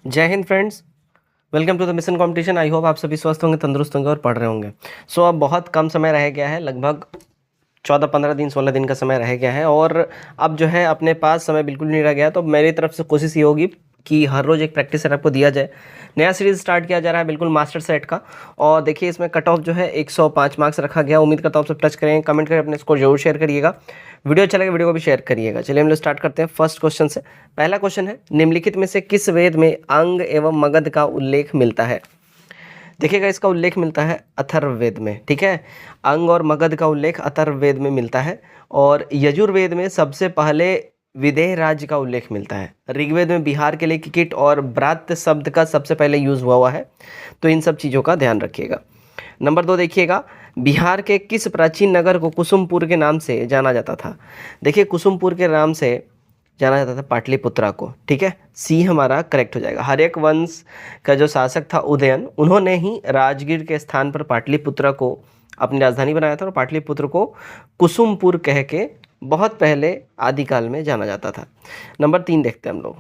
जय हिंद friends. Welcome to the mission competition. I hope आप सभी स्वस्थ होंगे, तंदुरुस्त होंगे और पढ़ रहे होंगे। सो अब बहुत कम समय रह गया है, लगभग 14-15 दिन 16 दिन का समय रह गया है और अब जो है अपने पास समय बिल्कुल नहीं रह गया। तो मेरी तरफ से कोशिश ये होगी कि हर रोज़ एक प्रैक्टिस सेट आपको दिया जाए। नया सीरीज़ स्टार्ट किया जा रहा है बिल्कुल मास्टर सेट का। और देखिए इसमें कट ऑफ जो है 105 मार्क्स रखा गया। उम्मीद करता हूँ आप सब टच करेंगे, कमेंट करके अपने स्कोर जरूर शेयर करिएगा। वीडियो अच्छा लगे वीडियो को भी शेयर करिएगा। चलिए हम लोग स्टार्ट करते हैं फर्स्ट क्वेश्चन से। पहला क्वेश्चन है, निम्नलिखित में से किस वेद में अंग एवं मगध का उल्लेख मिलता है? देखिएगा इसका उल्लेख मिलता है अथर्ववेद में। ठीक है, अंग और मगध का उल्लेख अथर्ववेद में मिलता है। और यजुर्वेद में सबसे पहले विदेह राज्य का उल्लेख मिलता है। ऋग्वेद में बिहार के लिए किकिट और ब्रात्य शब्द का सबसे पहले यूज हुआ है। तो इन सब चीज़ों का ध्यान रखिएगा। नंबर 2 देखिएगा, बिहार के किस प्राचीन नगर को कुसुमपुर के नाम से जाना जाता था? देखिए कुसुमपुर के नाम से जाना जाता था पाटलिपुत्रा को। ठीक है, सी हमारा करेक्ट हो जाएगा। हर्यक वंश का जो शासक था उदयन, उन्होंने ही राजगीर के स्थान पर पाटलिपुत्रा को अपनी राजधानी बनाया था और पाटलिपुत्र को कुसुमपुर कह के बहुत पहले आदिकाल में जाना जाता था। नंबर 3 देखते हैं हम लोग,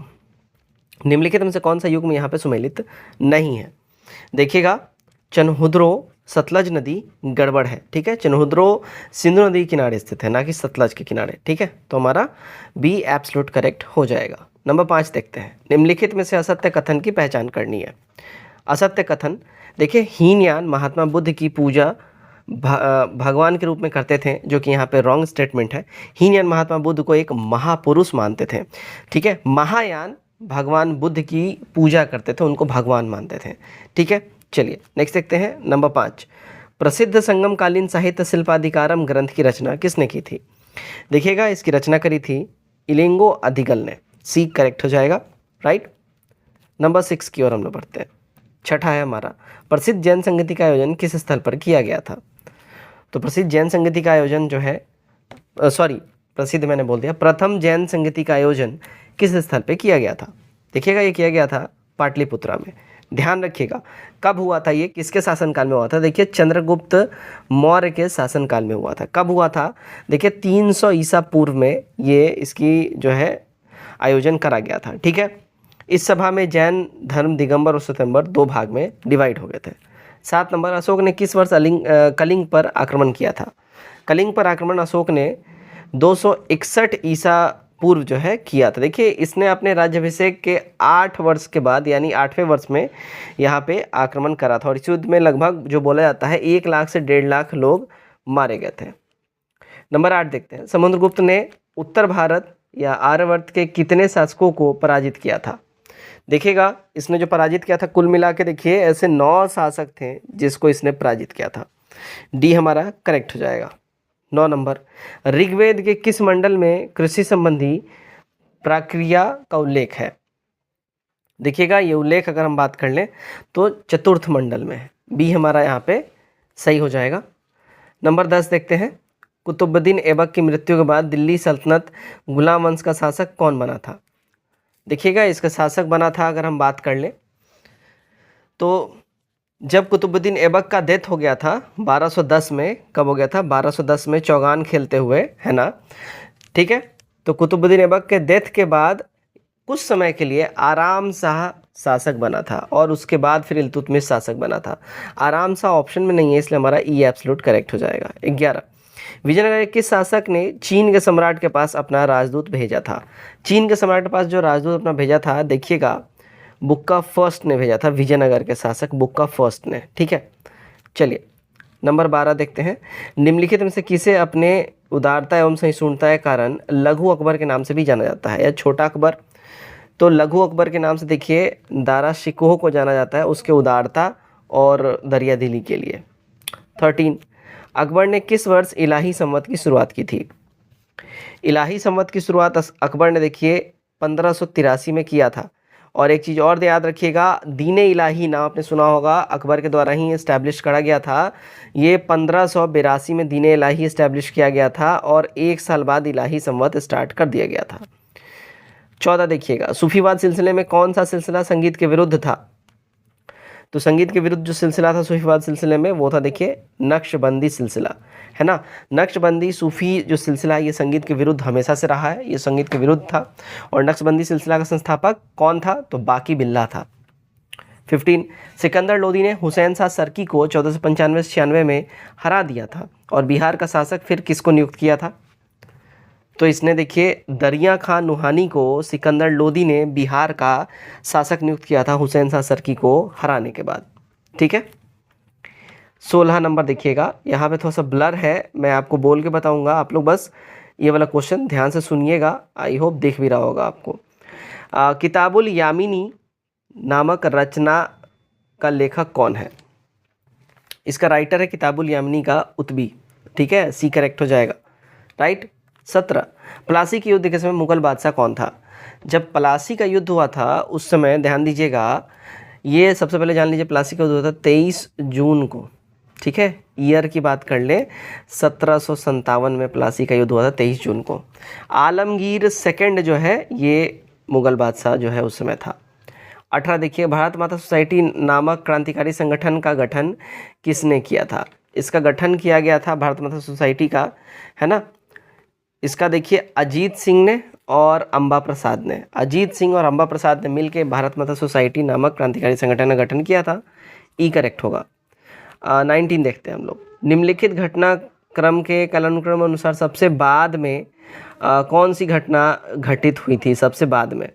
निम्नलिखित में से कौन सा युग्म यहाँ पे सुमेलित नहीं है? देखिएगा चनहुद्रो सतलज नदी गड़बड़ है। ठीक है, चनहुद्रो सिंधु नदी के किनारे स्थित है, ना कि सतलज के किनारे। ठीक है, तो हमारा बी एब्सोल्यूट करेक्ट हो जाएगा। नंबर 5 देखते हैं, निम्नलिखित में से असत्य कथन की पहचान करनी है। असत्य कथन, देखिए हीनयान महात्मा बुद्ध की पूजा भगवान के रूप में करते थे, जो कि यहाँ पे रॉन्ग स्टेटमेंट है। हीनयान महात्मा बुद्ध को एक महापुरुष मानते थे। ठीक है, महायान भगवान बुद्ध की पूजा करते थे, उनको भगवान मानते थे। ठीक है, चलिए नेक्स्ट देखते हैं। नंबर 5, प्रसिद्ध संगमकालीन साहित्य शिल्पाधिकारम ग्रंथ की रचना किसने की थी? देखिएगा इसकी रचना करी थी इलिंगो अधिगल ने। सी करेक्ट हो जाएगा, राइट। नंबर 6 की ओर हम लोग बढ़ते हैं। छठा है हमारा, प्रसिद्ध जैन संगीति का आयोजन किस स्थल पर किया गया था? तो प्रसिद्ध जैन संगीति का आयोजन जो है, सॉरी प्रसिद्ध मैंने बोल दिया, प्रथम जैन संगीति का आयोजन किस स्थल पे किया गया था? देखिएगा ये किया गया था पाटलिपुत्रा में। ध्यान रखिएगा कब हुआ था, ये किसके शासनकाल में हुआ था? देखिए चंद्रगुप्त मौर्य के शासनकाल में हुआ था। कब हुआ था? देखिए 300 ईसा पूर्व में ये इसकी जो है आयोजन करा गया था। ठीक है, इस सभा में जैन धर्म दिगंबर और स्वयंवर दो भाग में डिवाइड हो गए थे। 7 नंबर, अशोक ने किस वर्ष कलिंग पर आक्रमण किया था? कलिंग पर आक्रमण अशोक ने 261 ईसा पूर्व जो है किया था। देखिए इसने अपने राज्याभिषेक के 8 वर्ष के बाद यानी 8वें वर्ष में यहाँ पे आक्रमण करा था और इस युद्ध में लगभग जो बोला जाता है 1 लाख से 1.5 लाख लोग मारे गए थे। नंबर 8 देखते हैं, समुद्रगुप्त ने उत्तर भारत या आर्यवर्त के कितने शासकों को पराजित किया था? देखिएगा इसने जो पराजित किया था कुल मिला के देखिए ऐसे 9 शासक थे जिसको इसने पराजित किया था। डी हमारा करेक्ट हो जाएगा। 9 नंबर, ऋग्वेद के किस मंडल में कृषि संबंधी प्रक्रिया का उल्लेख है? देखिएगा ये उल्लेख अगर हम बात कर लें तो चतुर्थ मंडल में है। बी हमारा यहाँ पे सही हो जाएगा। नंबर 10 देखते हैं, कुतुबुद्दीन ऐबक की मृत्यु के बाद दिल्ली सल्तनत गुलाम वंश का शासक कौन बना था? देखिएगा इसका शासक बना था अगर हम बात कर लें तो जब कुतुबुद्दीन ऐबक का डेथ हो गया था 1210 में, कब हो गया था? 1210 में चौगान खेलते हुए, है ना। ठीक है, तो कुतुबुद्दीन ऐबक के डेथ के बाद कुछ समय के लिए आराम शाह शासक बना था और उसके बाद फिर इल्तुतमिश शासक बना था। आराम शाह ऑप्शन में नहीं है इसलिए हमारा ई एब्सोल्यूट करेक्ट हो जाएगा। 11, विजयनगर के किस शासक ने चीन के सम्राट के पास अपना राजदूत भेजा था? चीन के सम्राट के पास जो राजदूत अपना भेजा था, देखिएगा बुक्का फर्स्ट ने भेजा था, विजयनगर के शासक बुक्का फर्स्ट ने। ठीक है, चलिए नंबर 12 देखते हैं, निम्नलिखित में से किसे अपने उदारता एवं सहिष्णुता के कारण लघु अकबर के नाम से भी जाना जाता है या छोटा अकबर? तो लघु अकबर के नाम से देखिए दारा शिकोह को जाना जाता है उसके उदारता और दरिया दिली के लिए। 13, अकबर ने किस वर्ष इलाही संवत की शुरुआत की थी? इलाही संवत की शुरुआत अकबर ने देखिए 1583 में किया था। और एक चीज़ और याद रखिएगा, दीन-ए इलाही नाम आपने सुना होगा, अकबर के द्वारा ही इस्टेब्लिश करा गया था। ये 1582 में दीन-ए इलाही इस्टेब्लिश किया गया था और 1 साल बाद इलाही संवत स्टार्ट कर दिया गया था। 14 देखिएगा, सूफीवाद सिलसिले में कौन सा सिलसिला संगीत के विरुद्ध था? तो संगीत के विरुद्ध जो सिलसिला था सूफीवाद सिलसिले में, वो था देखिए नक्शबंदी सिलसिला, है ना। नक्शबंदी सूफी जो सिलसिला है ये संगीत के विरुद्ध हमेशा से रहा है, ये संगीत के विरुद्ध था। और नक्शबंदी सिलसिला का संस्थापक कौन था, तो बाकी बिल्ला था। 15 सिकंदर लोदी ने हुसैन शाह सरकी को 1495-96 में हरा दिया था। और बिहार का शासक फिर किसको नियुक्त किया था, तो इसने देखिए दरिया खां नुहानी को सिकंदर लोदी ने बिहार का शासक नियुक्त किया था हुसैन शाह सरकी को हराने के बाद। ठीक है, 16 नंबर देखिएगा, यहाँ पे थोड़ा सा ब्लर है, मैं आपको बोल के बताऊंगा, आप लोग बस ये वाला क्वेश्चन ध्यान से सुनिएगा, आई होप दिख भी रहा होगा आपको। किताबुल यामिनी नामक रचना का लेखक कौन है, इसका राइटर है किताबुल यामिनी का उतबी। ठीक है, सी करेक्ट हो जाएगा, राइट। 17 प्लासी के युद्ध के समय मुगल बादशाह कौन था, जब प्लासी का युद्ध हुआ था उस समय ध्यान दीजिएगा, ये सबसे पहले जान लीजिए प्लासी का युद्ध हुआ था 23 जून को। ठीक है, ईयर की बात कर ले, 1757 में प्लासी का युद्ध हुआ था 23 जून को। आलमगीर सेकंड जो है ये मुगल बादशाह जो है उस समय था। 18 देखिए, भारत माता सोसाइटी नामक क्रांतिकारी संगठन का गठन किसने किया था, इसका गठन किया गया था भारत माता सोसाइटी का, है ना। इसका देखिए अजीत सिंह ने और अंबा प्रसाद ने, अजीत सिंह और अंबा प्रसाद ने मिलकर भारत माता सोसाइटी नामक क्रांतिकारी संगठन का गठन किया था, ई करेक्ट होगा। 19 देखते हैं हम लोग, निम्नलिखित घटनाक्रम के कालानुक्रम अनुसार सबसे बाद में कौन सी घटना घटित हुई थी, सबसे बाद में।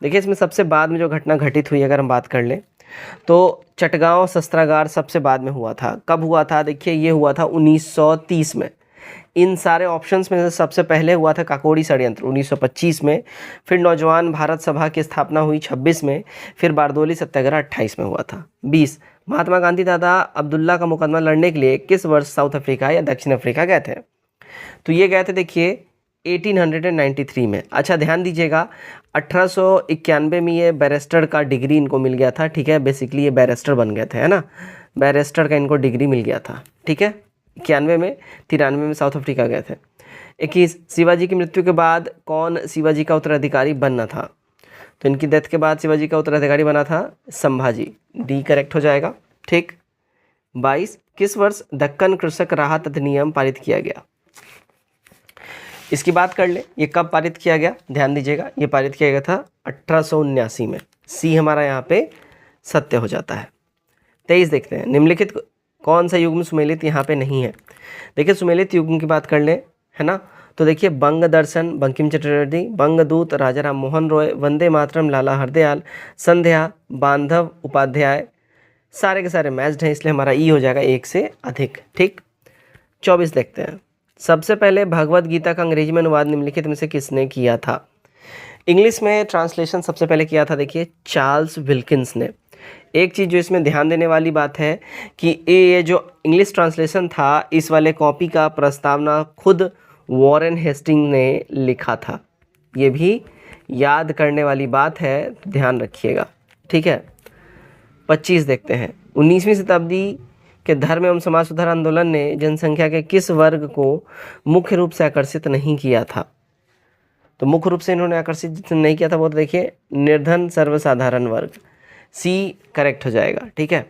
देखिए इसमें सबसे बाद में जो घटना घटित हुई अगर हम बात कर लें तो चटगांव शस्त्रागार सबसे बाद में हुआ था। कब हुआ था, देखिए ये हुआ था 1930 में। इन सारे ऑप्शंस में से सबसे पहले हुआ था काकोरी षड्यंत्र 1925 में, फिर नौजवान भारत सभा की स्थापना हुई 26 में, फिर बारदोली सत्याग्रह 28 में हुआ था। 20 महात्मा गांधी दादा अब्दुल्ला का मुकदमा लड़ने के लिए किस वर्ष साउथ अफ्रीका या दक्षिण अफ्रीका गए थे, तो ये गए थे देखिए 1893 में। अच्छा ध्यान दीजिएगा, 1891 में ये बैरिस्टर का डिग्री इनको मिल गया था। ठीक है, बेसिकली ये बैरिस्टर बन गए थे, है ना, बैरिस्टर का इनको डिग्री मिल गया था। ठीक है, 91 में, 93 में साउथ अफ्रीका गए थे। 21 शिवाजी की मृत्यु के बाद कौन शिवाजी का उत्तराधिकारी बनना था, तो इनकी डेथ के बाद शिवाजी का उत्तराधिकारी बना था संभाजी, डी करेक्ट हो जाएगा। ठीक, 22 किस वर्ष दक्कन कृषक राहत अधिनियम पारित किया गया, इसकी बात कर ले, ये कब पारित किया गया, ध्यान दीजिएगा, ये पारित किया गया था 1879 में, सी हमारा यहाँ पे सत्य हो जाता है। 23 देखते हैं, निम्नलिखित कौन सा युग्म सुमेलित यहाँ पे नहीं है। देखिए सुमेलित युग्म की बात कर ले, है ना, तो देखिए बंग दर्शन बंकिम चटर्जी, बंगदूत राजा राम मोहन रॉय, वंदे मातरम लाला हरदयाल, संध्या बांधव उपाध्याय, सारे के सारे मैच्ड हैं, इसलिए हमारा ई हो जाएगा एक से अधिक। ठीक, 24 देखते हैं, सबसे पहले भगवत गीता का अंग्रेजी में अनुवाद निम्नलिखित में से किसने किया था। इंग्लिश में ट्रांसलेशन सबसे पहले किया था देखिए चार्ल्स विल्किंस ने। एक चीज़ जो इसमें ध्यान देने वाली बात है कि ये जो इंग्लिश ट्रांसलेशन था, इस वाले कॉपी का प्रस्तावना खुद वॉरेन हेस्टिंग ने लिखा था, ये भी याद करने वाली बात है, ध्यान रखिएगा। ठीक है, 25 देखते हैं, 19वीं शताब्दी के धर्म एवं समाज सुधार आंदोलन ने जनसंख्या के किस वर्ग को मुख्य रूप से आकर्षित नहीं किया था, तो मुख्य रूप से इन्होंने आकर्षित नहीं किया था, वो तो देखिए निर्धन सर्वसाधारण वर्ग, सी करेक्ट हो जाएगा। ठीक है,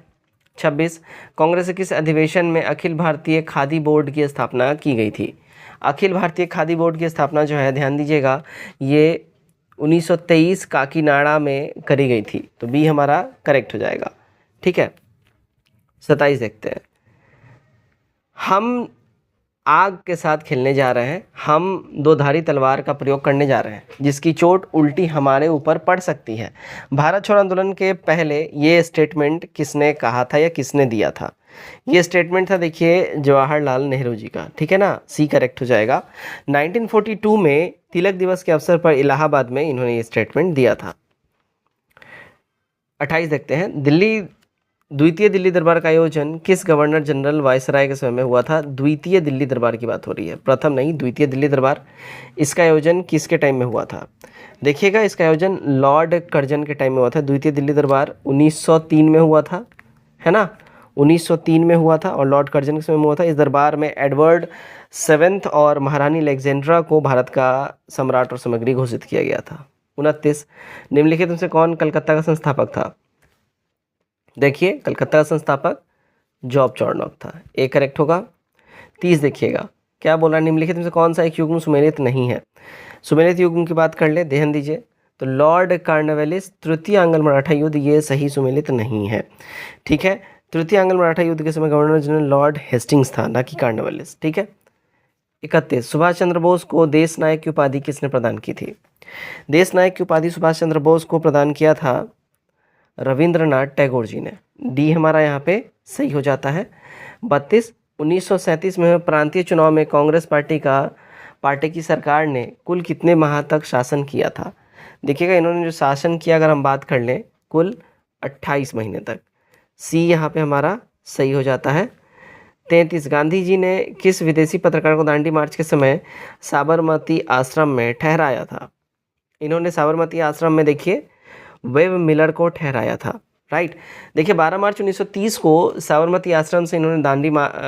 26 कांग्रेस के किस अधिवेशन में अखिल भारतीय खादी बोर्ड की स्थापना की गई थी। अखिल भारतीय खादी बोर्ड की स्थापना जो है ध्यान दीजिएगा ये 1923 काकीनाडा में करी गई थी, तो बी हमारा करेक्ट हो जाएगा। ठीक है, 27 देखते हैं, हम आग के साथ खेलने जा रहे हैं, हम दो धारी तलवार का प्रयोग करने जा रहे हैं जिसकी चोट उल्टी हमारे ऊपर पड़ सकती है। भारत छोड़ो आंदोलन के पहले ये स्टेटमेंट किसने कहा था या किसने दिया था, ये स्टेटमेंट था देखिए जवाहरलाल नेहरू जी का। ठीक है ना, सी करेक्ट हो जाएगा। 1942 में तिलक दिवस के अवसर पर इलाहाबाद में इन्होंने ये स्टेटमेंट दिया था। 28 देखते हैं, द्वितीय दिल्ली दरबार का आयोजन किस गवर्नर जनरल वायसराय के समय में हुआ था। द्वितीय दिल्ली दरबार की बात हो रही है, प्रथम नहीं, द्वितीय दिल्ली दरबार। इसका आयोजन किसके टाइम में हुआ था, देखिएगा इसका आयोजन लॉर्ड कर्जन के टाइम में हुआ था। द्वितीय दिल्ली दरबार 1903 में हुआ था, है ना, 1903 में हुआ था और लॉर्ड कर्जन के समय में हुआ था। इस दरबार में एडवर्ड 7 और महारानी अलेक्जेंड्रा को भारत का सम्राट और सामग्री घोषित किया गया था। 29 निम्नलिखित में से कौन कलकत्ता का संस्थापक था। देखिए कलकत्ता का संस्थापक जॉब चार्नोक था, ए करेक्ट होगा। 30 देखिएगा क्या बोला, निम्नलिखित में से कौन सा एक युग्म सुमेलित नहीं है। सुमेलित युग्म की बात कर ले, ध्यान दीजिए, तो लॉर्ड कॉर्नवालिस तृतीय आंग्ल मराठा युद्ध, ये सही सुमेलित नहीं है। ठीक है, तृतीय आंग्ल मराठा युद्ध के समय गवर्नर जनरल लॉर्ड हेस्टिंग्स था, ना कि कॉर्नवालिस। ठीक है। 31 सुभाष चंद्र बोस को देश नायक की उपाधि किसने प्रदान की थी। देश नायक की उपाधि सुभाष चंद्र बोस को प्रदान किया था रविंद्रनाथ टैगोर जी ने। डी हमारा यहाँ पे सही हो जाता है। 32 1937 में हुए प्रांतीय चुनाव में कांग्रेस पार्टी की सरकार ने कुल कितने माह तक शासन किया था। देखिएगा इन्होंने जो शासन किया, अगर हम बात कर लें, कुल 28 महीने तक। सी यहाँ पे हमारा सही हो जाता है। 33 गांधी जी ने किस विदेशी पत्रकार को दांडी मार्च के समय साबरमती आश्रम में ठहराया था। इन्होंने साबरमती आश्रम में देखिए वेब मिलर को ठहराया था। राइट, देखिए 12 मार्च 1930 को साबरमती आश्रम से इन्होंने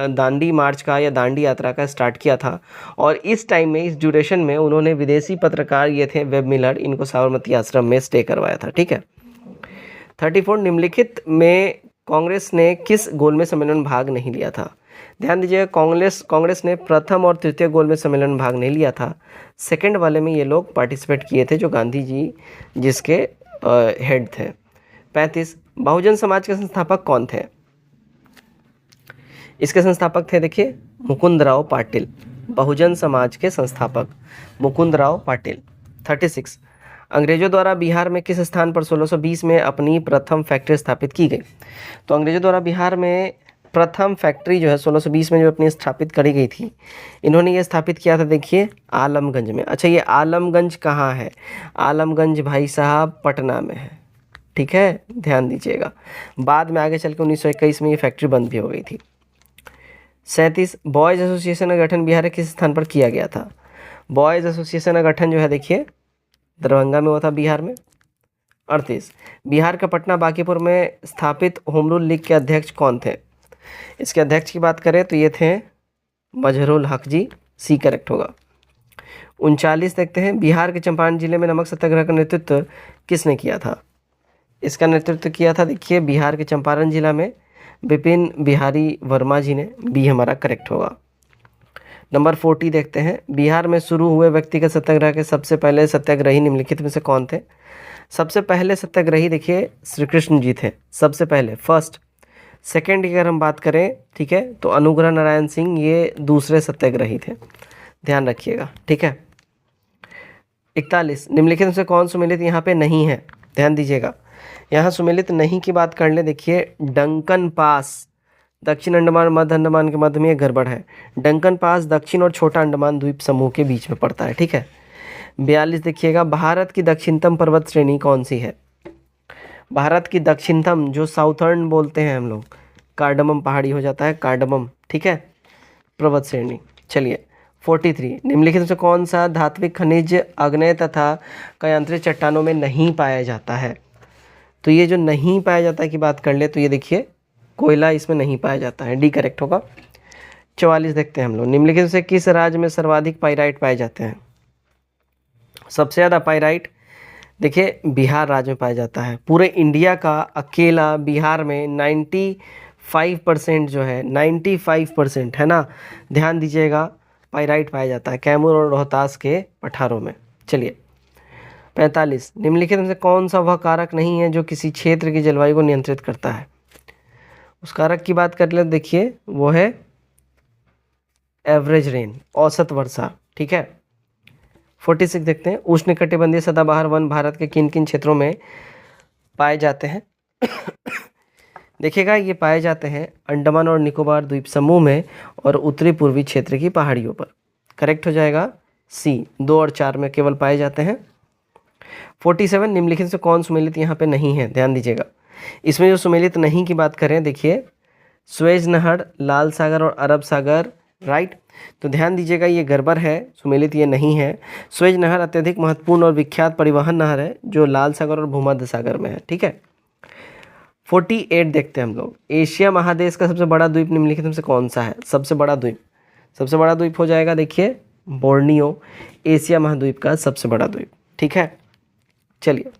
दांडी मार्च का या दांडी यात्रा का स्टार्ट किया था, और इस टाइम में, इस ड्यूरेशन में उन्होंने विदेशी पत्रकार ये थे वेब मिलर, इनको साबरमती आश्रम में स्टे करवाया था। ठीक है। 34 निम्नलिखित में कांग्रेस ने किस गोलमेज सम्मेलन में भाग नहीं लिया था। ध्यान दीजिएगा, कांग्रेस ने प्रथम और तृतीय गोलमेज सम्मेलन में भाग नहीं लिया था। सेकंड वाले में ये लोग पार्टिसिपेट किए थे, जो गांधी जी जिसके हेड थे। 35 बहुजन समाज के संस्थापक कौन थे। इसके संस्थापक थे देखिए मुकुंदराव पाटिल, बहुजन समाज के संस्थापक मुकुंदराव पाटिल। 36 अंग्रेजों द्वारा बिहार में किस स्थान पर 1620 में अपनी प्रथम फैक्ट्री स्थापित की गई। तो अंग्रेजों द्वारा बिहार में प्रथम फैक्ट्री जो है 1620 में जो अपनी स्थापित करी गई थी, इन्होंने ये स्थापित किया था देखिए आलमगंज में। अच्छा, ये आलमगंज कहाँ है। आलमगंज भाई साहब पटना में है। ठीक है, ध्यान दीजिएगा। बाद में आगे चल के 1921 में ये फैक्ट्री बंद भी हो गई थी। 37 बॉयज़ एसोसिएशन का गठन बिहार के किस स्थान पर किया गया था। बॉयज़ एसोसिएशन का गठन जो है देखिए दरभंगा में हुआ था, बिहार में। 38 बिहार का पटना बांकीपुर में स्थापित होम रूल लीग के अध्यक्ष कौन थे। इसके अध्यक्ष की बात करें तो ये थे मजहरुल हक जी, सी करेक्ट होगा। 39 देखते हैं बिहार के चंपारण जिले में नमक सत्याग्रह का नेतृत्व किसने किया था। इसका नेतृत्व किया था देखिए बिहार के चंपारण जिला में विपिन बिहारी वर्मा जी ने, बी हमारा करेक्ट होगा। नंबर 40 देखते हैं बिहार में शुरू हुए व्यक्तिगत सत्याग्रह के सबसे पहले सत्याग्रही निम्नलिखित में से कौन थे। सबसे पहले सत्याग्रही देखिए श्री कृष्ण जी थे, सबसे पहले फर्स्ट। सेकेंड की अगर हम बात करें, ठीक है, तो अनुग्रह नारायण सिंह ये दूसरे सत्याग्रही थे, ध्यान रखिएगा। ठीक है। 41 निम्नलिखित में से कौन सुमेलित यहाँ पे नहीं है। ध्यान दीजिएगा, यहाँ सुमेलित नहीं की बात कर ले, देखिए डंकन पास दक्षिण अंडमान मध्य अंडमान के मध्य में एक गड़बड़ है। डंकन पास दक्षिण और छोटा अंडमान द्वीप समूह के बीच में पड़ता है। ठीक है। 42 देखिएगा भारत की दक्षिणतम पर्वत श्रेणी कौन सी है। भारत की दक्षिणतम, जो साउथर्न बोलते हैं हम लोग, कार्डमम पहाड़ी हो जाता है, कार्डमम। ठीक है, पर्वत श्रेणी। चलिए 43 निम्नलिखित में से कौन सा धात्विक खनिज आग्नेय तथा कायांतरित चट्टानों में नहीं पाया जाता है। तो ये जो नहीं पाया जाता है की बात कर ले तो ये देखिए कोयला इसमें नहीं पाया जाता है, डी करेक्ट होगा। 44 देखते हैं हम लोग निम्नलिखित से किस राज्य में सर्वाधिक पाइराइट पाए जाते हैं। सबसे ज़्यादा पाइराइट देखिए बिहार राज्य में पाया जाता है। पूरे इंडिया का अकेला बिहार में 95% जो है, 95% है ना, ध्यान दीजिएगा, पाइराइट पाया जाता है कैमूर और रोहतास के पठारों में। चलिए 45 निम्नलिखित में से कौन सा वह कारक नहीं है जो किसी क्षेत्र की जलवायु को नियंत्रित करता है। उस कारक की बात कर ले, देखिए वो है एवरेज रेन, औसत वर्षा। ठीक है। 46 देखते हैं उष्णकटिबंधीय सदाबहार वन भारत के किन किन क्षेत्रों में पाए जाते हैं। देखिएगा ये पाए जाते हैं अंडमान और निकोबार द्वीप समूह में और उत्तरी पूर्वी क्षेत्र की पहाड़ियों पर। करेक्ट हो जाएगा सी, 2 और 4 में केवल पाए जाते हैं। 47 निम्नलिखित से कौन सुमेलित यहाँ पे नहीं है। ध्यान दीजिएगा, इसमें जो सुमेलित नहीं की बात करें, देखिए स्वेज नहर, लाल सागर और अरब सागर। राइट, तो ध्यान दीजिएगा ये गड़बड़ है, सुमेलित ये नहीं है। स्वेज नहर अत्यधिक महत्वपूर्ण और विख्यात परिवहन नहर है जो लाल सागर और भूमध्य सागर में है। ठीक है। 48 देखते हैं हम लोग एशिया महादेश का सबसे बड़ा द्वीप निम्नलिखित में से कौन सा है। सबसे बड़ा द्वीप हो जाएगा देखिए बोर्नियो, एशिया महाद्वीप का सबसे बड़ा द्वीप। ठीक है। चलिए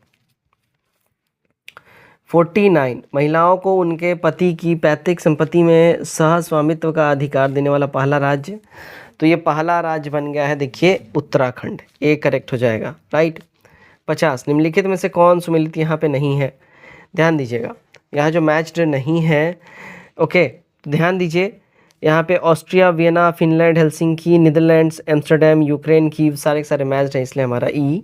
49 महिलाओं को उनके पति की पैतृक संपत्ति में सह स्वामित्व का अधिकार देने वाला पहला राज्य, तो ये पहला राज्य बन गया है देखिए उत्तराखंड, ए करेक्ट हो जाएगा, राइट। 50 निम्नलिखित में से कौन सुमेलित यहाँ पे नहीं है, ध्यान दीजिएगा, यहाँ जो मैच्ड नहीं है, ओके, तो ध्यान दीजिए यहाँ पे Austria, Vienna, Finland, Helsinki, Netherlands, Amsterdam, Ukraine, Kyiv सारे के सारे मैच्ड हैं, इसलिए हमारा ई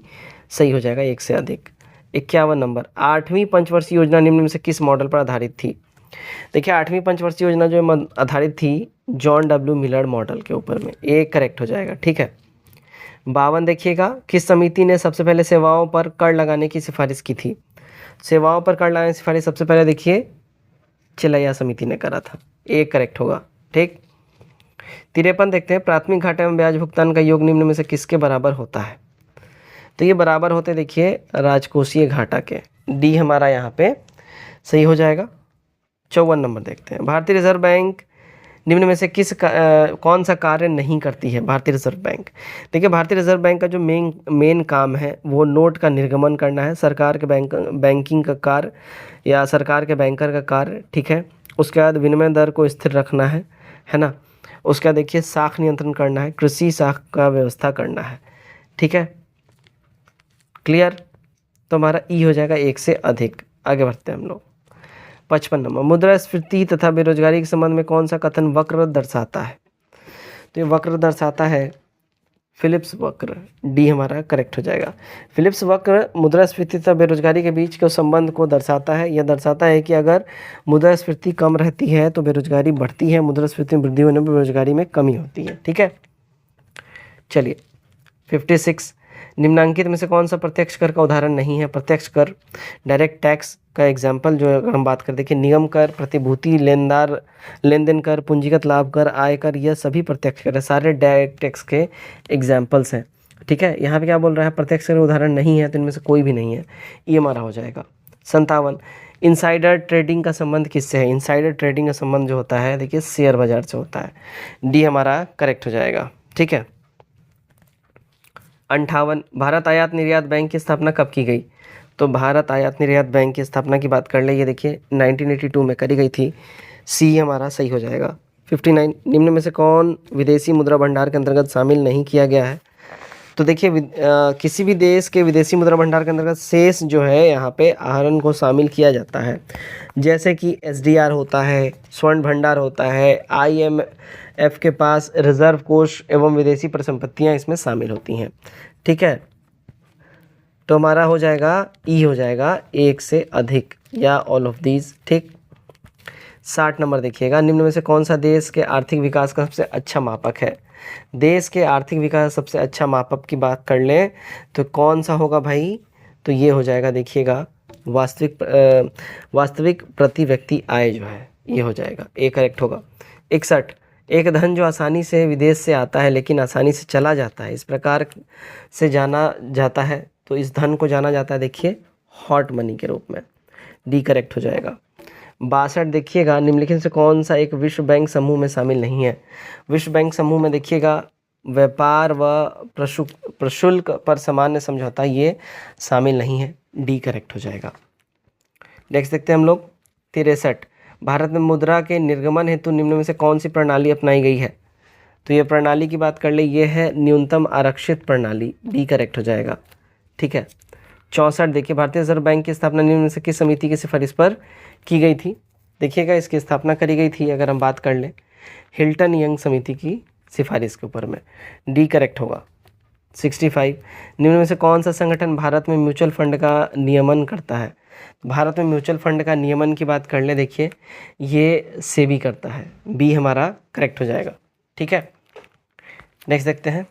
सही हो जाएगा, एक से अधिक। 51 नंबर, 8वीं पंचवर्षीय योजना निम्न में से किस मॉडल पर आधारित थी। देखिए 8वीं पंचवर्षीय योजना जो आधारित थी जॉन डब्ल्यू मिलर मॉडल के ऊपर में, ए करेक्ट हो जाएगा, ठीक है। 52 देखिएगा, किस समिति ने सबसे पहले सेवाओं पर कर लगाने की सिफारिश की थी। सेवाओं पर कर लगाने की सिफारिश सबसे पहले देखिए चिलैया समिति ने करा था, ए करेक्ट होगा, ठीक। 53 देखते हैं, प्राथमिक घाटा एवं ब्याज भुगतान का योग निम्न में से किसके बराबर होता है। तो ये बराबर होते देखिए राजकोषीय घाटा के, डी हमारा यहाँ पे सही हो जाएगा। 54 नंबर देखते हैं, भारतीय रिजर्व बैंक निम्न में से कौन सा कार्य नहीं करती है भारतीय रिजर्व बैंक। देखिए भारतीय रिजर्व बैंक का जो मेन काम है वो नोट का निर्गमन करना है, सरकार के बैंकिंग का कार्य या सरकार के बैंकर का कार्य, ठीक है। उसके बाद विनिमय दर को स्थिर रखना है ना। उसके बाद देखिए साख नियंत्रण करना है, कृषि साख का व्यवस्था करना है, ठीक है, क्लियर। तो हमारा ई हो जाएगा, एक से अधिक। आगे बढ़ते हैं हम लोग। 55 नंबर, मुद्रास्फीति तथा बेरोजगारी के संबंध में कौन सा कथन वक्र दर्शाता है। तो ये वक्र दर्शाता है फिलिप्स वक्र, डी हमारा करेक्ट हो जाएगा। फिलिप्स वक्र मुद्रास्फीति तथा बेरोजगारी के बीच के संबंध को दर्शाता है। यह दर्शाता है कि अगर मुद्रास्फीति कम रहती है तो बेरोजगारी बढ़ती है, मुद्रास्फीति में वृद्धि होने पर बेरोजगारी में कमी होती है, ठीक है। चलिए 56, निम्नांकित में से कौन सा प्रत्यक्ष कर का उदाहरण नहीं है। प्रत्यक्ष कर डायरेक्ट टैक्स का एग्जाम्पल जो अगर हम बात करें, देखिए निगम कर, प्रतिभूति लेन देन कर, पूंजीगत लाभ कर, आय कर, यह सभी प्रत्यक्ष कर है, सारे डायरेक्ट टैक्स के एग्जाम्पल्स हैं, ठीक है। यहाँ पे क्या बोल रहा है, प्रत्यक्ष कर उदाहरण नहीं है, तो इनमें से कोई भी नहीं है, ये हमारा हो जाएगा। 57, इनसाइडर ट्रेडिंग का संबंध किससे है। इनसाइडर ट्रेडिंग का संबंध जो होता है देखिए शेयर बाजार से होता है, डी हमारा करेक्ट हो जाएगा, ठीक है। 58, भारत आयात निर्यात बैंक की स्थापना कब की गई। तो भारत आयात निर्यात बैंक की स्थापना की बात कर ले, ये देखिए 1982 में करी गई थी, सी हमारा सही हो जाएगा। 59, निम्न में से कौन विदेशी मुद्रा भंडार के अंतर्गत शामिल नहीं किया गया है। तो देखिए किसी भी देश के विदेशी मुद्रा भंडार के अंतर्गत शेष जो है यहाँ पे आहरण को शामिल किया जाता है, जैसे कि एसडीआर होता है, स्वर्ण भंडार होता है, आईएमएफ के पास रिजर्व कोष एवं विदेशी परिसंपत्तियाँ इसमें शामिल होती हैं, ठीक है। तो हमारा हो जाएगा ई हो जाएगा, एक से अधिक या ऑल ऑफ दीज, ठीक। 60 नंबर देखिएगा, निम्न में से कौन सा देश के आर्थिक विकास का सबसे अच्छा मापक है। देश के आर्थिक विकास सबसे अच्छा मापक की बात कर लें तो कौन सा होगा भाई, तो ये हो जाएगा देखिएगा वास्तविक प्रति व्यक्ति आय जो है ये हो जाएगा, ए करेक्ट होगा। 61, एक धन जो आसानी से विदेश से आता है लेकिन आसानी से चला जाता है, इस प्रकार से जाना जाता है, तो इस धन को जाना जाता है देखिए हॉट मनी के रूप में, डी करेक्ट हो जाएगा। 62 देखिएगा, निम्नलिखित से कौन सा एक विश्व बैंक समूह में शामिल नहीं है। विश्व बैंक समूह में देखिएगा व्यापार व प्रशुल्क पर सामान्य समझौता ये शामिल नहीं है, डी करेक्ट हो जाएगा। नेक्स्ट देखते हैं हम लोग 63, भारत में मुद्रा के निर्गमन हेतु निम्न में से कौन सी प्रणाली अपनाई गई है। तो ये प्रणाली की बात कर ले, ये है न्यूनतम आरक्षित प्रणाली, डी करेक्ट हो जाएगा, ठीक है। 64 देखिए, भारतीय रिजर्व बैंक की स्थापना निम्न में से किस समिति की सिफारिश पर की गई थी। देखिएगा इसकी स्थापना करी गई थी, अगर हम बात कर लें हिल्टन यंग समिति की सिफारिश के ऊपर में, डी करेक्ट होगा। 65, निम्न में से कौन सा संगठन भारत में म्यूचुअल फंड का नियमन करता है। भारत में म्यूचुअल फंड का नियमन की बात कर ले, देखिए ये सेबी करता है, बी हमारा करेक्ट हो जाएगा, ठीक है। नेक्स्ट देखते हैं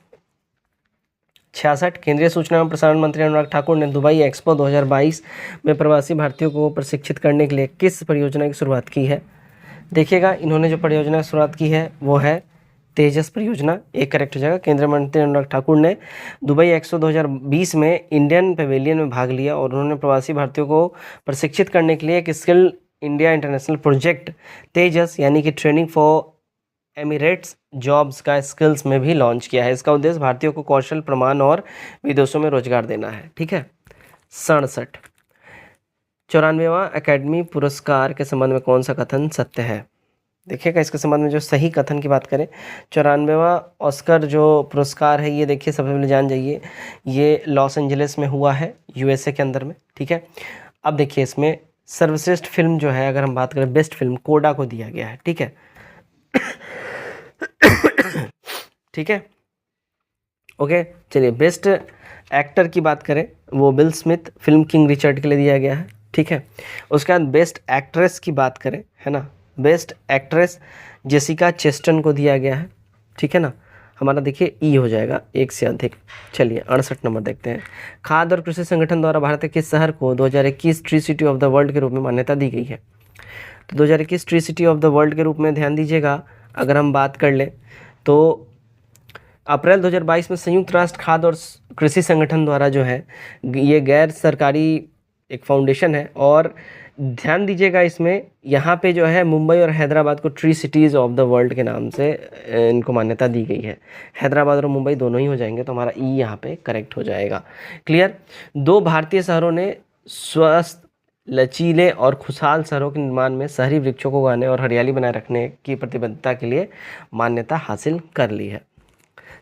66, केंद्रीय सूचना एवं प्रसारण मंत्री अनुराग ठाकुर ने दुबई एक्सपो 2022 में प्रवासी भारतीयों को प्रशिक्षित करने के लिए किस परियोजना की शुरुआत की है। देखिएगा इन्होंने जो परियोजना की शुरुआत की है वो है तेजस परियोजना, एक करेक्ट हो जाएगा। केंद्रीय मंत्री अनुराग ठाकुर ने दुबई एक्सपो 2020 में इंडियन पवेलियन में भाग लिया और उन्होंने प्रवासी भारतीयों को प्रशिक्षित करने के लिए एक स्किल इंडिया इंटरनेशनल प्रोजेक्ट तेजस यानी कि ट्रेनिंग फॉर एमिरेट्स जॉब्स का स्किल्स में भी लॉन्च किया है। इसका उद्देश्य भारतीयों को कौशल प्रमाण और विदेशों में रोजगार देना है, ठीक है। 67, 94वां अकेडमी पुरस्कार के संबंध में कौन सा कथन सत्य है? देखिएगा इसके संबंध में जो सही कथन की बात करें, 94वां ऑस्कर जो पुरस्कार है ये देखिए सबसे पहले जान जाइए ये लॉस एंजलिस में हुआ है, यूएसए के अंदर में। ठीक है, अब देखिए इसमें सर्वश्रेष्ठ फिल्म जो है, अगर हम बात करें बेस्ट फिल्म, कोडा को दिया गया है। ठीक है ठीक है, ओके। चलिए बेस्ट एक्टर की बात करें, वो will Smith film king Richard के लिए दिया गया है। ठीक है, उसके बाद बेस्ट एक्ट्रेस की बात करें, है ना, बेस्ट एक्ट्रेस जेसिका चेस्टन को दिया गया है। ठीक है ना, हमारा देखिए ई हो जाएगा एक से अधिक। चलिए 68 नंबर देखते हैं। खाद्य और कृषि संगठन द्वारा भारत के किस शहर को 2021 tree city of the world के रूप में मान्यता दी गई है? तो 2021 tree city of the world के रूप में ध्यान दीजिएगा, अगर हम बात कर लें तो अप्रैल 2022 में संयुक्त राष्ट्र खाद्य और कृषि संगठन द्वारा जो है, ये गैर सरकारी एक फाउंडेशन है, और ध्यान दीजिएगा इसमें यहाँ पे जो है मुंबई और हैदराबाद को tree cities of the world के नाम से इनको मान्यता दी गई है। हैदराबाद और मुंबई दोनों ही हो जाएंगे, तो हमारा ई यहाँ पे करेक्ट हो जाएगा। क्लियर। 2 भारतीय शहरों ने स्वस्थ, लचीले और खुशहाल शहरों के निर्माण में शहरी वृक्षों को उगाने और हरियाली बनाए रखने की प्रतिबद्धता के लिए मान्यता हासिल कर ली है।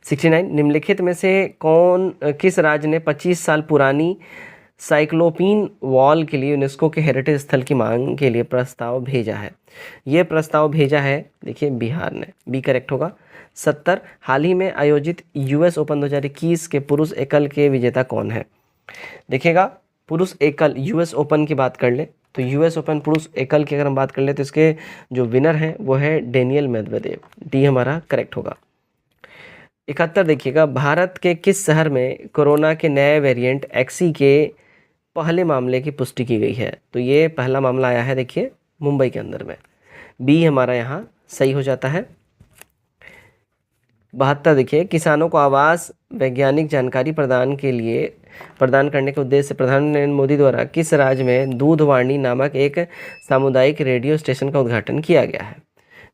69 निम्नलिखित में से किस राज्य ने 25 साल पुरानी साइक्लोपीन वॉल के लिए यूनेस्को के हेरिटेज स्थल की मांग के लिए प्रस्ताव भेजा है? ये प्रस्ताव भेजा है देखिए बिहार ने, बी करेक्ट होगा। 70 हाल ही में आयोजित यूएस ओपन 2021 के पुरुष एकल के विजेता कौन है? देखिएगा पुरुष एकल यूएस ओपन की बात कर ले तो यूएस ओपन पुरुष एकल की अगर हम बात कर ले तो इसके जो विनर हैं वो है डेनियल मेदवेदेव, डी हमारा करेक्ट होगा। 71 देखिएगा, भारत के किस शहर में कोरोना के नए वेरिएंट एक्सी के पहले मामले की पुष्टि की गई है? तो ये पहला मामला आया है देखिए मुंबई के अंदर में, बी हमारा यहाँ सही हो जाता है। 72 देखिए, किसानों को आवास वैज्ञानिक जानकारी प्रदान करने के उद्देश्य से प्रधानमंत्री नरेंद्र मोदी द्वारा किस राज्य में दूधवाणी नामक एक सामुदायिक रेडियो स्टेशन का उद्घाटन किया गया है?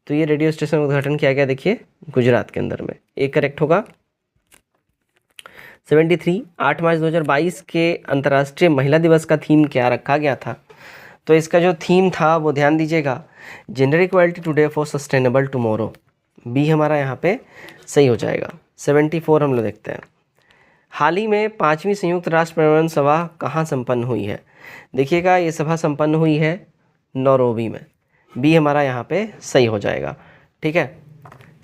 तो ये रेडियो स्टेशन का उद्घाटन किया गया देखिए गुजरात के अंदर में, एक करेक्ट होगा। 73 8 मार्च 2022 के अंतर्राष्ट्रीय महिला दिवस का थीम क्या रखा गया था? तो इसका जो थीम था वो ध्यान दीजिएगा, gender equality today for sustainable tomorrow, B हमारा यहाँ पे सही हो जाएगा। 74 हम लोग देखते हैं, हाल ही में 5वीं संयुक्त राष्ट्र पर्यावरण सभा कहाँ संपन्न हुई है? देखिएगा ये सभा संपन्न हुई है नैरोबी में, बी हमारा यहाँ पे सही हो जाएगा। ठीक है।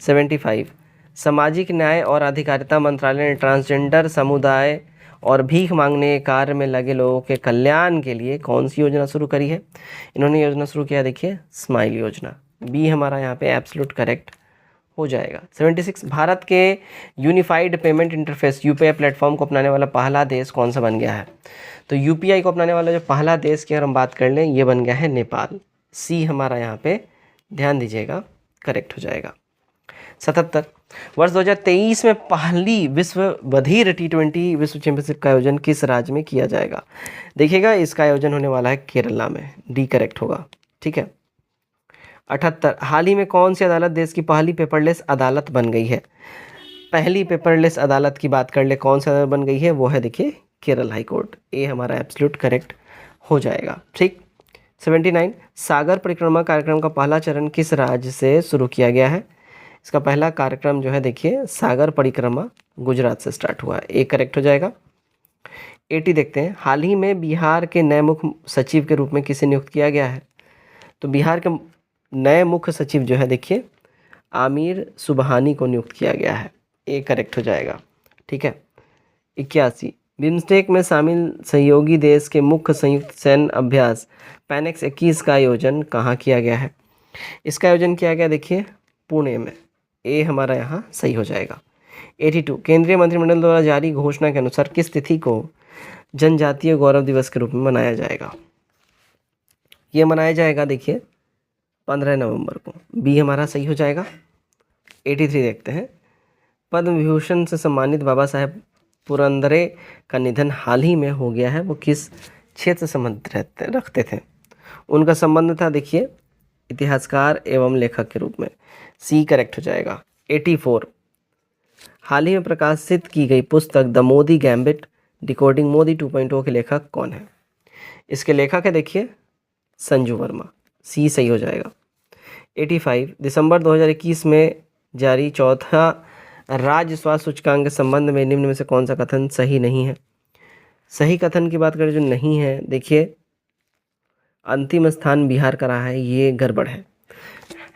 75 सामाजिक न्याय और अधिकारिता मंत्रालय ने ट्रांसजेंडर समुदाय और भीख मांगने के कार्य में लगे लोगों के कल्याण के लिए कौन सी योजना शुरू करी है? इन्होंने योजना शुरू किया देखिए स्माइल योजना, बी हमारा यहाँ पे एब्सोल्यूट करेक्ट हो जाएगा। 76 भारत के unified payment interface UPI platform को अपनाने वाला पहला देश कौन सा बन गया है? तो यूपीआई को अपनाने वाला जो पहला देश की अगर हम बात कर लें ये बन गया है नेपाल, सी हमारा यहाँ पे ध्यान दीजिएगा करेक्ट हो जाएगा। 77 वर्ष 2023 में पहली विश्व बधिर T20 विश्व चैंपियनशिप का आयोजन किस राज्य में किया जाएगा? देखिएगा इसका आयोजन होने वाला है केरला में, डी करेक्ट होगा। ठीक है। 78 हाल ही में कौन सी अदालत देश की पहली पेपरलेस अदालत बन गई है? पहली पेपरलेस अदालत की बात कर ले कौन सी अदालत बन गई है, वो है देखिए केरल हाई कोर्ट, ए हमारा एब्सोल्यूट करेक्ट हो जाएगा। ठीक। 79 सागर परिक्रमा कार्यक्रम का पहला चरण किस राज्य से शुरू किया गया है? इसका पहला कार्यक्रम जो है देखिए सागर परिक्रमा गुजरात से स्टार्ट हुआ है, एक करेक्ट हो जाएगा। 80 देखते हैं, हाल ही में बिहार के नए मुख्य सचिव के रूप में किसे नियुक्त किया गया है? तो बिहार के नए मुख्य सचिव जो है देखिए आमिर सुबहानी को नियुक्त किया गया है, एक करेक्ट हो जाएगा। ठीक है। 81 बिम्स्टेक में शामिल सहयोगी देश के मुख्य संयुक्त सैन्य अभ्यास पैनेक्स 21 का आयोजन कहाँ किया गया है? इसका आयोजन किया गया देखिए पुणे में, ए हमारा यहाँ सही हो जाएगा। 82 केंद्रीय मंत्रिमंडल द्वारा जारी घोषणा के अनुसार किस तिथि को जनजातीय गौरव दिवस के रूप में मनाया जाएगा? ये मनाया जाएगा देखिए 15 नवंबर को, बी हमारा सही हो जाएगा। 83 देखते हैं, पद्म विभूषण से सम्मानित बाबा साहेब पुरंदरे का निधन हाल ही में हो गया है, वो किस क्षेत्र से संबंध रखते थे? उनका संबंध था देखिए इतिहासकार एवं लेखक के रूप में, सी करेक्ट हो जाएगा। 84 हाल ही में प्रकाशित की गई पुस्तक the Modi gambit decoding Modi 2.0 के लेखक कौन है? इसके लेखक है देखिए संजू वर्मा, सी सही हो जाएगा। 85 दिसंबर 2021 में जारी चौथा राज्य स्वास्थ्य सूचकांक के संबंध में निम्न में से कौन सा कथन सही नहीं है। सही कथन की बात करें जो नहीं है, देखिए अंतिम स्थान बिहार का रहा है, ये गड़बड़ है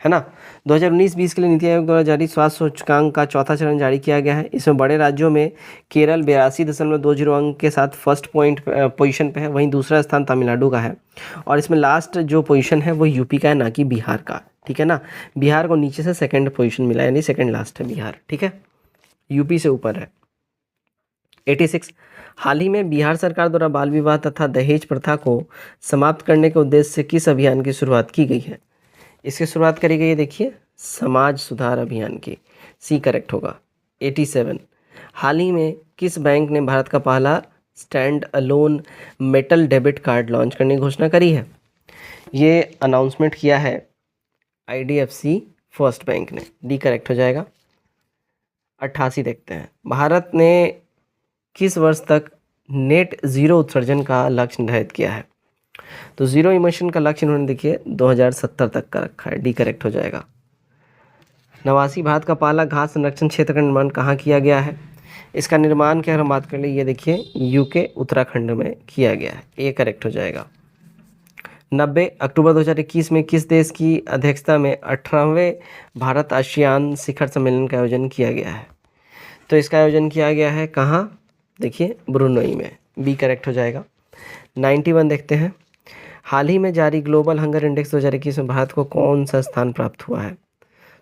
ना। 2019-20 के लिए नीति आयोग द्वारा जारी स्वास्थ्य सूचकांक का चौथा चरण जारी किया गया है। इसमें बड़े राज्यों में केरल 82.20 अंक के साथ फर्स्ट पोजीशन पे है, वहीं दूसरा स्थान तमिलनाडु का है और इसमें लास्ट जो पोजीशन है वो यूपी का है, ना कि बिहार का, ठीक है ना। बिहार को नीचे से सेकंड पोजीशन मिला, यानी सेकंड लास्ट है बिहार, ठीक है, यूपी से ऊपर है। 86 हाल ही में बिहार सरकार द्वारा बाल विवाह तथा दहेज प्रथा को समाप्त करने के उद्देश्य से किस अभियान की शुरुआत की गई है। इसकी शुरुआत करी गई है देखिए समाज सुधार अभियान की, सी करेक्ट होगा। 87 हाल ही में किस बैंक ने भारत का पहला stand alone metal debit card launch करने की घोषणा करी है। ये अनाउंसमेंट किया है IDFC फर्स्ट बैंक ने, डी करेक्ट हो जाएगा। 88 देखते हैं, भारत ने किस वर्ष तक नेट ज़ीरो उत्सर्जन का लक्ष्य निर्धारित किया है। तो ज़ीरो इमिशन का लक्ष्य इन्होंने देखिए 2070 तक का रखा है, डी करेक्ट हो जाएगा। 89 भारत का पहला घास संरक्षण क्षेत्र का निर्माण कहाँ किया गया है। इसका निर्माण की अगर हम बात कर ले, ये देखिए यूके उत्तराखंड में किया गया है, ए करेक्ट हो जाएगा। 90 अक्टूबर 2021 में किस देश की अध्यक्षता में 18वें भारत आसियान शिखर सम्मेलन का आयोजन किया गया है। तो इसका आयोजन किया गया है कहाँ, देखिए ब्रुनई में, बी करेक्ट हो जाएगा। 91 देखते हैं, हाल ही में जारी ग्लोबल हंगर इंडेक्स 2021 में भारत को कौन सा स्थान प्राप्त हुआ है।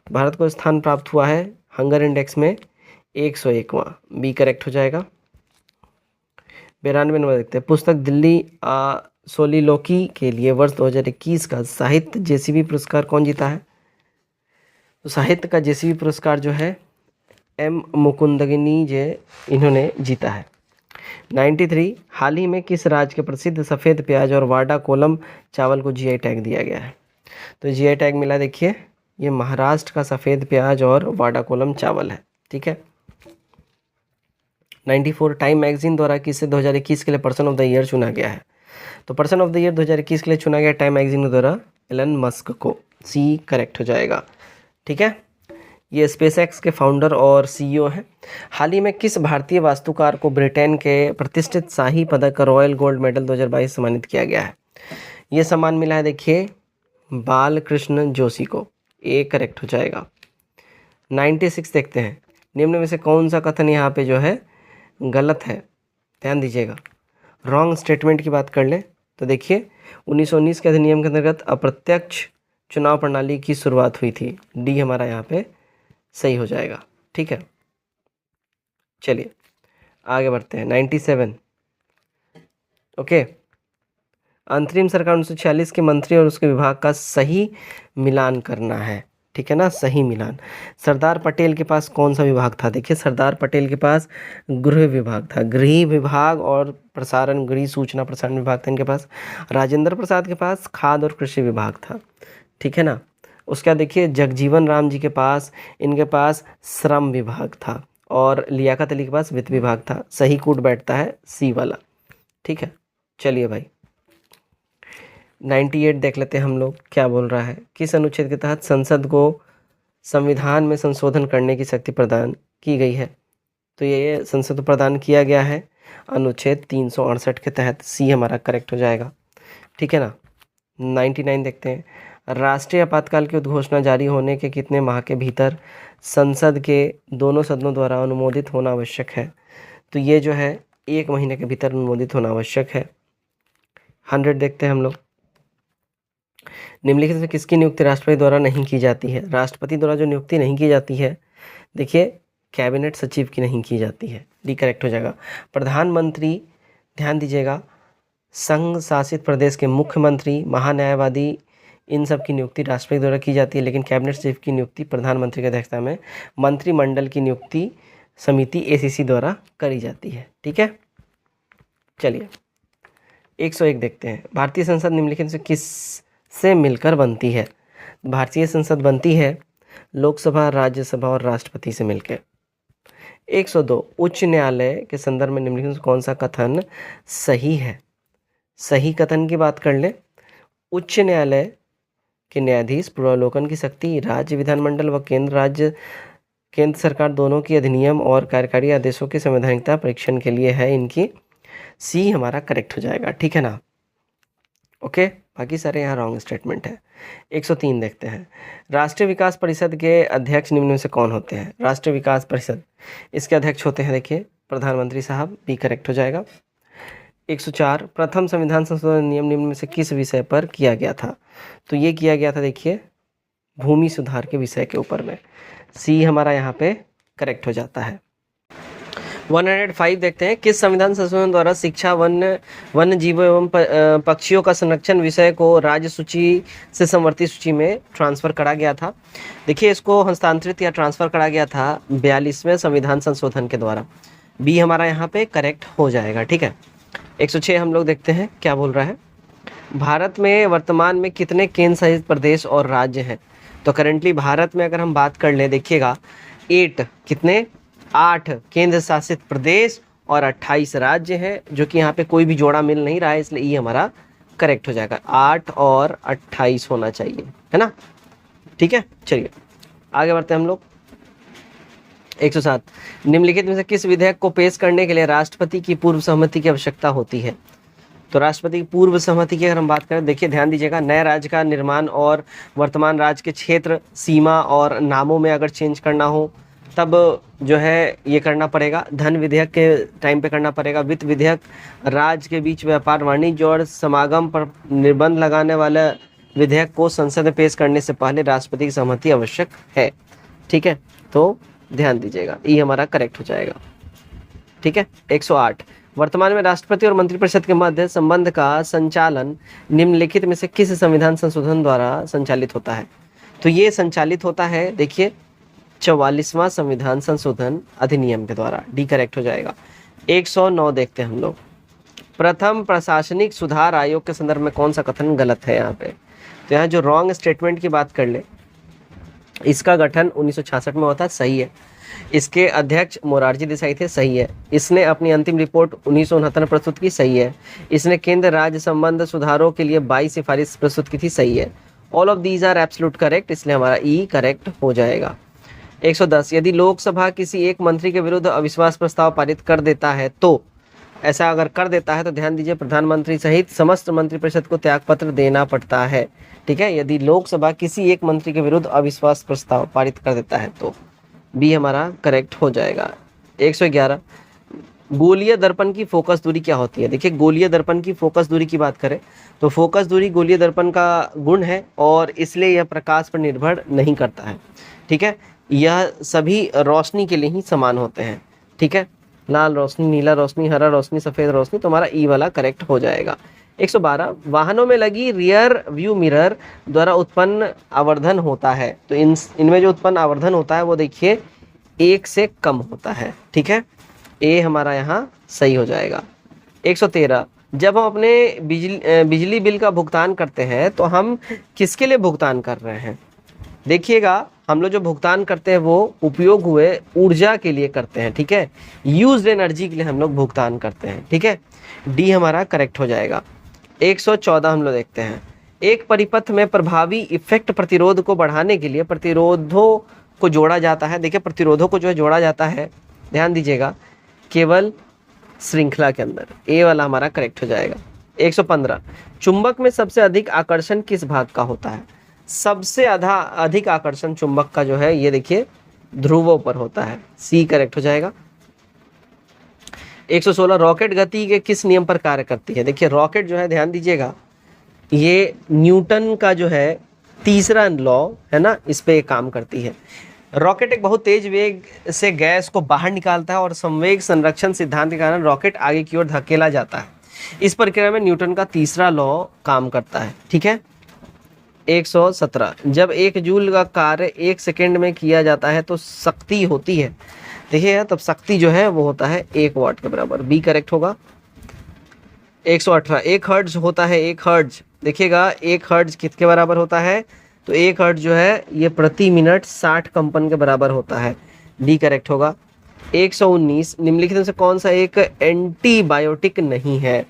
भारत को स्थान प्राप्त हुआ है हंगर इंडेक्स में 101वां, बी करेक्ट हो जाएगा। 92 नंबर देखते हैं, पुस्तक दिल्ली सोलिलोकी के लिए वर्ष 2021 का साहित्य जेसीबी पुरस्कार कौन जीता है। तो साहित्य का जेसीबी पुरस्कार जो है M मुकुंदगिनी जे इन्होंने जीता है। 93 हाल ही में किस राज्य के प्रसिद्ध सफ़ेद प्याज और वाडा कोलम चावल को GI टैग दिया गया है। तो GI टैग मिला देखिए, ये महाराष्ट्र का सफ़ेद प्याज और वाडा कोलम चावल है, ठीक है। 94 टाइम मैगजीन द्वारा किसे 2021 के लिए पर्सन ऑफ द ईयर चुना गया है। तो पर्सन ऑफ द ईयर 2021 के लिए चुना गया टाइम मैगजीन के द्वारा एलन मस्क को, सी करेक्ट हो जाएगा, ठीक है। ये स्पेसएक्स के फाउंडर और CEO हैं। हाल ही में किस भारतीय वास्तुकार को ब्रिटेन के प्रतिष्ठित शाही पदक रॉयल गोल्ड मेडल 2022 सम्मानित किया गया है। ये सम्मान मिला है देखिए बालकृष्ण जोशी को, ए करेक्ट हो जाएगा। 96 देखते हैं, निम्न में से कौन सा कथन यहाँ पे जो है गलत है, ध्यान दीजिएगा। रॉन्ग स्टेटमेंट की बात कर लें तो देखिए 1919 के अधिनियम के अंतर्गत अप्रत्यक्ष चुनाव प्रणाली की शुरुआत हुई थी, डी हमारा यहाँ पे सही हो जाएगा, ठीक है। चलिए आगे बढ़ते हैं। 97 ओके, अंतरिम सरकार 1946 के मंत्री और उसके विभाग का सही मिलान करना है, ठीक है ना, सही मिलान। सरदार पटेल के पास कौन सा विभाग था। देखिए सरदार पटेल के पास गृह विभाग था, गृह विभाग और प्रसारण, गृह सूचना प्रसारण विभाग था इनके पास। राजेंद्र प्रसाद के पास खाद्य और कृषि विभाग था, ठीक है ना। उसका देखिए जगजीवन राम जी के पास, इनके पास श्रम विभाग था और लियाकत अली के पास वित्त विभाग था। सही कूट बैठता है सी वाला, ठीक है। चलिए भाई 98 देख लेते हैं हम लोग, क्या बोल रहा है। किस अनुच्छेद के तहत संसद को संविधान में संशोधन करने की शक्ति प्रदान की गई है। तो ये संसद को प्रदान किया गया है अनुच्छेद 368 के तहत, सी हमारा करेक्ट हो जाएगा, ठीक है ना। 99 देखते हैं, राष्ट्रीय आपातकाल की उद्घोषणा जारी होने के कितने माह के भीतर संसद के दोनों सदनों द्वारा अनुमोदित होना आवश्यक है। तो ये जो है 1 महीने के भीतर अनुमोदित होना आवश्यक है। 100 देखते हैं हम लोग, निम्नलिखित में किसकी नियुक्ति राष्ट्रपति द्वारा नहीं की जाती है। राष्ट्रपति द्वारा जो नियुक्ति नहीं की जाती है, देखिए कैबिनेट सचिव की नहीं की जाती है, डी करेक्ट हो जाएगा। प्रधानमंत्री, ध्यान दीजिएगा, संघ शासित प्रदेश के मुख्यमंत्री, महान्यायवादी, इन सब की नियुक्ति राष्ट्रपति द्वारा की जाती है, लेकिन कैबिनेट सचिव की नियुक्ति प्रधानमंत्री की अध्यक्षता में मंत्रिमंडल की नियुक्ति समिति ACC द्वारा करी जाती है, ठीक है। चलिए 101 देखते हैं, भारतीय संसद निम्नलिखित से किस से मिलकर बनती है। भारतीय संसद बनती है लोकसभा, राज्यसभा और राष्ट्रपति से मिलकर। 102 उच्च न्यायालय के संदर्भ में निम्नलिखित में कौन सा कथन सही है। सही कथन की बात कर ले, उच्च न्यायालय के न्यायाधीश पूर्वावलोकन की शक्ति राज्य विधानमंडल व केंद्र सरकार दोनों की अधिनियम और कार्यकारी आदेशों की संवैधानिकता परीक्षण के लिए है इनकी। सी हमारा करेक्ट हो जाएगा, ठीक है ना। ओके, बाकी सारे यहाँ रॉन्ग स्टेटमेंट है। 103 देखते हैं। राष्ट्रीय विकास परिषद के अध्यक्ष निम्न में से कौन होते हैं? राष्ट्रीय विकास परिषद, इसके अध्यक्ष होते हैं देखिए प्रधानमंत्री साहब, बी करेक्ट हो जाएगा। 104 प्रथम संविधान संशोधन नियम निम्न में से किस विषय पर किया गया था? तो ये किया गया था देखिए भूमि सुधार के विषय के ऊपर में। सी हमारा यहाँ पे करेक्ट हो जाता है। 105 देखते हैं। किस संविधान संशोधन द्वारा शिक्षा, वन्य जीवों एवं पक्षियों का संरक्षण विषय को राज्य सूची से समवर्ती सूची में ट्रांसफर करा गया था? देखिए इसको हस्तांतरित या ट्रांसफर करा गया था 42वें संविधान संशोधन के द्वारा। बी हमारा यहाँ पे करेक्ट हो जाएगा, ठीक है। 106 हम लोग देखते हैं क्या बोल रहा है। भारत में वर्तमान में कितने केंद्र शासित प्रदेश और राज्य हैं? तो करेंटली भारत में अगर हम बात कर ले देखिएगा 8 केंद्र शासित प्रदेश और 28 राज्य हैं, जो कि यहाँ पे कोई भी जोड़ा मिल नहीं रहा है, इसलिए ये हमारा करेक्ट हो जाएगा। 8 और 28 होना चाहिए, है ना, ठीक है। चलिए आगे बढ़ते हैं हम लोग। 107 निम्नलिखित में से किस विधेयक को पेश करने के लिए राष्ट्रपति की पूर्व सहमति की आवश्यकता होती है? तो राष्ट्रपति की पूर्व सहमति की अगर हम बात करें, देखिए ध्यान दीजिएगा, नए राज्य का निर्माण और वर्तमान राज्य के क्षेत्र, सीमा और नामों में अगर चेंज करना हो तब जो है ये करना पड़ेगा। धन विधेयक के टाइम पे करना पड़ेगा। वित्त विधेयक, राज्य के बीच व्यापार, वाणिज्य और समागम पर निर्बंध लगाने वाला विधेयक को संसद में पेश करने से पहले राष्ट्रपति की सहमति आवश्यक है, ठीक है। तो ध्यान दीजिएगा, ये हमारा करेक्ट हो जाएगा, ठीक है। 108 वर्तमान में राष्ट्रपति और मंत्रिपरिषद के मध्य संबंध का संचालन निम्नलिखित में से किस संविधान संशोधन द्वारा संचालित होता है? तो ये संचालित होता है देखिए 44वां संविधान संशोधन अधिनियम के द्वारा। डी करेक्ट हो जाएगा। 109 देखते हैं हम लोग। प्रथम प्रशासनिक सुधार आयोग के संदर्भ में कौन सा कथन गलत है यहाँ पे? तो यहाँ जो रॉन्ग स्टेटमेंट की बात कर ले, इसका गठन 1966 में हुआ था, सही है। इसके अध्यक्ष मोरारजी देसाई थे, सही है। इसने अपनी अंतिम रिपोर्ट 1969 में प्रस्तुत की, सही है। इसने केंद्र राज्य संबंध सुधारों के लिए 22 सिफारिश प्रस्तुत की थी, सही है। All of these are absolute correct, इसलिए हमारा ई करेक्ट हो जाएगा। 110 यदि लोकसभा किसी एक मंत्री के विरुद्ध अविश्वास प्रस्ताव पारित कर देता है तो, ऐसा अगर कर देता है तो ध्यान दीजिए प्रधानमंत्री सहित समस्त मंत्रिपरिषद को त्यागपत्र देना पड़ता है, ठीक है। यदि लोकसभा किसी एक मंत्री के विरुद्ध अविश्वास प्रस्ताव पारित कर देता है तो बी हमारा करेक्ट हो जाएगा। 111 गोलीय दर्पण की फोकस दूरी क्या होती है? देखिए गोलीय दर्पण की फोकस दूरी की बात करें तो फोकस दूरी गोलीय दर्पण का गुण है और इसलिए यह प्रकाश पर निर्भर नहीं करता है, ठीक है। यह सभी रोशनी के लिए ही समान होते हैं, ठीक है। लाल रोशनी, नीला रोशनी, हरा रोशनी, सफ़ेद रोशनी, तो हमारा ई वाला करेक्ट हो जाएगा। 112 वाहनों में लगी रियर व्यू मिरर द्वारा उत्पन्न आवर्धन होता है, तो इनमें जो उत्पन्न आवर्धन होता है वो देखिए 1 से कम होता है, ठीक है। ए हमारा यहाँ सही हो जाएगा। 113 जब हम अपने बिजली बिल का भुगतान करते हैं तो हम किसके लिए भुगतान कर रहे हैं? देखिएगा हम लोग जो भुगतान करते हैं वो उपयोग हुए ऊर्जा के लिए करते हैं, ठीक है। यूज्ड एनर्जी के लिए हम लोग भुगतान करते हैं, ठीक है। डी हमारा करेक्ट हो जाएगा। 114 हम लोग देखते हैं। एक परिपथ में प्रभावी इफेक्ट प्रतिरोध को बढ़ाने के लिए प्रतिरोधों को जोड़ा जाता है। देखिए प्रतिरोधों को जो है जोड़ा जाता है, ध्यान दीजिएगा, केवल श्रृंखला के अंदर। ए वाला हमारा करेक्ट हो जाएगा। 115 चुंबक में सबसे अधिक आकर्षण किस भाग का होता है? सबसे अधिक आकर्षण चुंबक का जो है ये देखिए ध्रुवों पर होता है, सी करेक्ट हो जाएगा। 116 रॉकेट गति के किस नियम पर कार्य करती है? देखिए रॉकेट जो है ध्यान दीजिएगा ये न्यूटन का जो है तीसरा लॉ है ना, इस पे काम करती है। रॉकेट एक बहुत तेज वेग से गैस को बाहर निकालता है और संवेग संरक्षण सिद्धांत के कारण रॉकेट आगे की ओर धकेला जाता है। इस प्रक्रिया में न्यूटन का तीसरा लॉ काम करता है, ठीक है। 117 जब 1 जूल का कार्य 1 सेकेंड में किया जाता है तो शक्ति होती है, देखिए तब शक्ति जो है वो होता है 1 वाट के बराबर, बी करेक्ट होगा। 118 1 हर्ट्ज होता है, 1 हर्ट्ज देखिएगा 1 हर्ट्ज किसके बराबर होता है? तो 1 हर्ट्ज जो है ये प्रति मिनट 60 कंपन के बराबर होता है, डी करेक्ट होगा। 119 निम्नलिखित में से कौन सा एक एंटीबायोटिक नहीं है?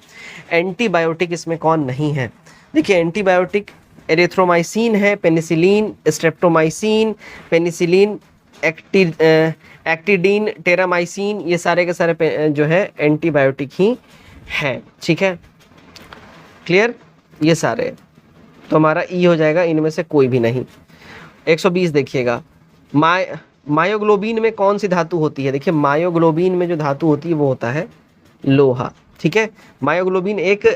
एंटीबायोटिक इसमें कौन नहीं है? देखिए एंटीबायोटिक एरिथ्रोमाइसिन है, पेनिसिलिन, स्ट्रेप्टोमाइसिन, पेनिसिलिन, एक्टिडीन, टेरामाइसिन, ये सारे के सारे जो है एंटीबायोटिक ही हैं। ठीक है, क्लियर? ये सारे तो हमारा ई हो जाएगा, इनमें से कोई भी नहीं। 120 देखिएगा, मायोग्लोबिन में कौन सी धातु होती है? देखिए मायोग्लोबिन में जो धातु होती है वो होता है लोहा। ठीक है, मायोग्लोबिन एक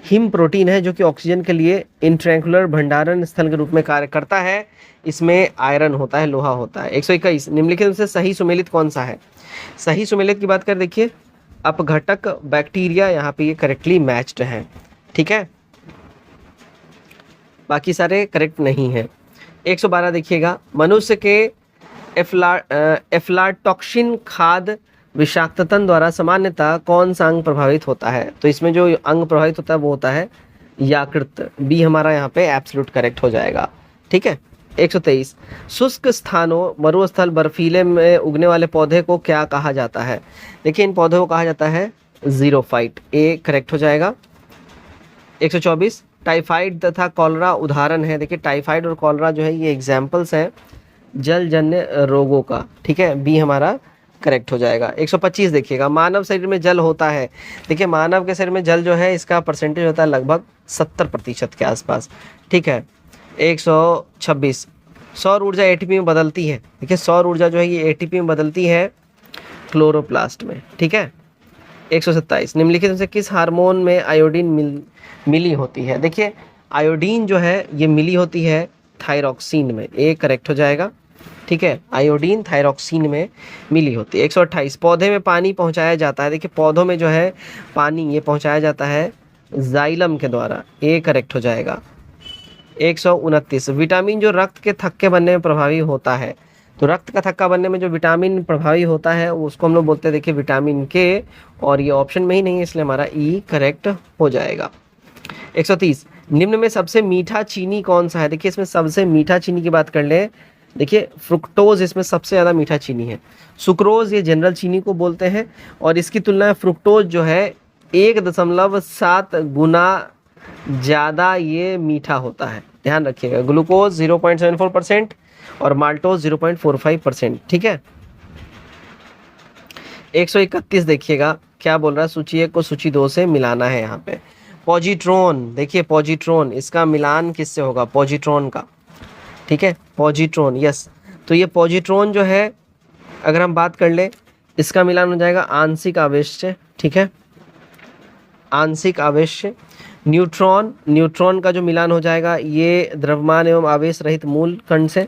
हिम प्रोटीन है जो कि ऑक्सीजन के लिए इंट्रैंकुलर भंडारण स्थल के रूप में कार्य करता है। इसमें आयरन होता है, लोहा होता है। 121 निम्नलिखित में से सही सुमेलित कौन सा है? सही सुमेलित की बात कर देखिए, अपघटक बैक्टीरिया, यहाँ पे ये करेक्टली मैच्ड है। ठीक है, बाकी सारे करेक्ट नहीं है। 112 देखिएगा, मनुष्य के एफ्लाटॉक्सिन खाद्य विषाक्ततन द्वारा सामान्यतः कौन सा अंग प्रभावित होता है? तो इसमें जो अंग प्रभावित होता है वो होता है यकृत। बी हमारा यहाँ पे एब्सोल्यूट करेक्ट हो जाएगा। ठीक है, 123 शुष्क स्थानों, मरुस्थल, बर्फीले में उगने वाले पौधे को क्या कहा जाता है? देखिए इन पौधों को कहा जाता है जीरोफाइट। ए करेक्ट हो जाएगा। 124 टाइफाइड तथा कॉलरा उदाहरण है। देखिए टाइफाइड और कॉलरा जो है ये एग्जाम्पल्स हैं जलजन्य रोगों का। ठीक है, बी हमारा करेक्ट हो जाएगा। 125 देखिएगा, मानव शरीर में जल होता है। देखिए मानव के शरीर में जल जो है इसका परसेंटेज होता है लगभग 70% के आसपास। ठीक है, 126 सौर ऊर्जा एटीपी में बदलती है। देखिए सौर ऊर्जा जो है ये एटीपी में बदलती है क्लोरोप्लास्ट में। ठीक है, 127 निम्नलिखित में से किस हार्मोन में आयोडीन मिली होती है? देखिए आयोडीन जो है ये मिली होती है थायरॉक्सिन में। ए करेक्ट हो जाएगा। ठीक है, आयोडीन थायरॉक्सिन में मिली होती है। 128 पौधे में पानी पहुंचाया जाता है। देखिए पौधों में जो है पानी ये पहुंचाया जाता है जाइलम के द्वारा। ए करेक्ट हो जाएगा। 129 विटामिन जो रक्त के थक्के बनने में प्रभावी होता है। तो रक्त का थक्का बनने में जो विटामिन प्रभावी होता है उसको हम लोग बोलते हैं देखिए विटामिन के, और ये ऑप्शन में ही नहीं है इसलिए हमारा ई करेक्ट हो जाएगा। 130 निम्न में सबसे मीठा चीनी कौन सा है? देखिए इसमें सबसे मीठा चीनी की बात कर ले, देखिए फ्रुक्टोज इसमें सबसे ज़्यादा मीठा चीनी है। सुक्रोज ये जनरल चीनी को बोलते हैं, और इसकी तुलना में फ्रुक्टोज जो है 1.7 गुना ज़्यादा ये मीठा होता है। ध्यान रखिएगा, ग्लूकोज 0.74% और माल्टोज 0.45%। ठीक है, 131 देखिएगा क्या बोल रहा है, सूची 1 को सूची 2 से मिलाना है। यहाँ पे पॉजिट्रॉन, देखिए पॉजिट्रॉन इसका मिलान किससे होगा? पॉजिट्रॉन का। ठीक है, पॉजिट्रॉन, यस। तो ये पॉजिट्रॉन जो है अगर हम बात कर ले इसका मिलान हो जाएगा आंशिक आवेश से। ठीक है, आंशिक आवेश से। न्यूट्रॉन, न्यूट्रॉन का जो मिलान हो जाएगा ये द्रव्यमान एवं आवेश रहित मूल कण से।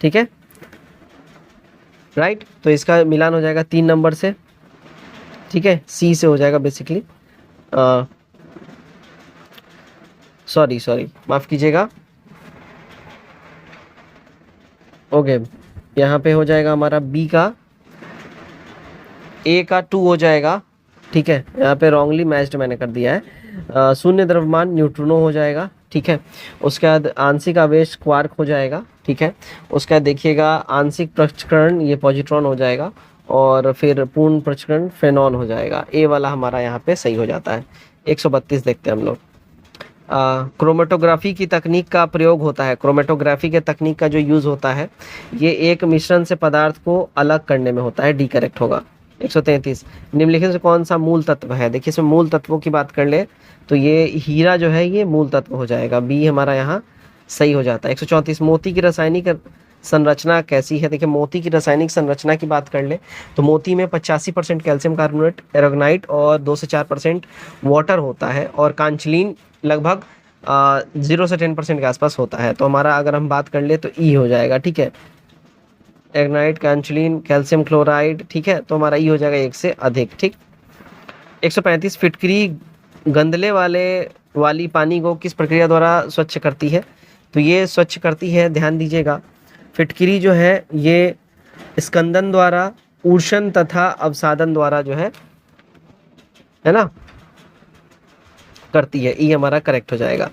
ठीक है, राइट, तो इसका मिलान हो जाएगा 3 नंबर से। ठीक है, सी से हो जाएगा बेसिकली। सॉरी माफ़ कीजिएगा। ओके, यहाँ पे हो जाएगा हमारा बी का, ए का 2 हो जाएगा। ठीक है, यहाँ पे रॉन्गली मैच्ड मैंने कर दिया है। शून्य द्रव्यमान न्यूट्रिनो हो जाएगा। ठीक है, उसके बाद आंशिक आवेश क्वार्क हो जाएगा। ठीक है, उसके बाद देखिएगा आंशिक पृथक्करण ये पॉजिट्रॉन हो जाएगा, और फिर पूर्ण पृथक्करण फेनॉन हो जाएगा। ए वाला हमारा यहाँ पे सही हो जाता है। 132 देखते हैं हम लोग। क्रोमेटोग्राफी की तकनीक का प्रयोग होता है। क्रोमेटोग्राफी के तकनीक का जो यूज़ होता है ये एक मिश्रण से पदार्थ को अलग करने में होता है। डी करेक्ट होगा। 133 निम्नलिखित से कौन सा मूल तत्व है? देखिए इसमें मूल तत्वों की बात कर ले तो ये हीरा जो है ये मूल तत्व हो जाएगा। बी हमारा यहाँ सही हो जाता है। 134 मोती की रासायनिक संरचना कैसी है? देखिए मोती की रासायनिक संरचना की बात कर ले तो मोती में 85% कैल्शियम कार्बोनेट, एरोगनाइट और 2 से 4% वाटर होता है, और कांचलीन लगभग 0 से 10% के आसपास होता है। तो हमारा अगर हम बात कर ले तो ई हो जाएगा। ठीक है, एग्नाइट, कांचलीन, कैल्शियम क्लोराइड। ठीक है, तो हमारा ई हो जाएगा 1 से अधिक। ठीक, 135 फिटकरी गंदले वाली पानी को किस प्रक्रिया द्वारा स्वच्छ करती है? तो ये स्वच्छ करती है, ध्यान दीजिएगा, फिटकरी जो है ये स्कंदन द्वारा, ऊर्षण तथा अवसादन द्वारा जो है ना, करती है। ई हमारा करेक्ट हो जाएगा।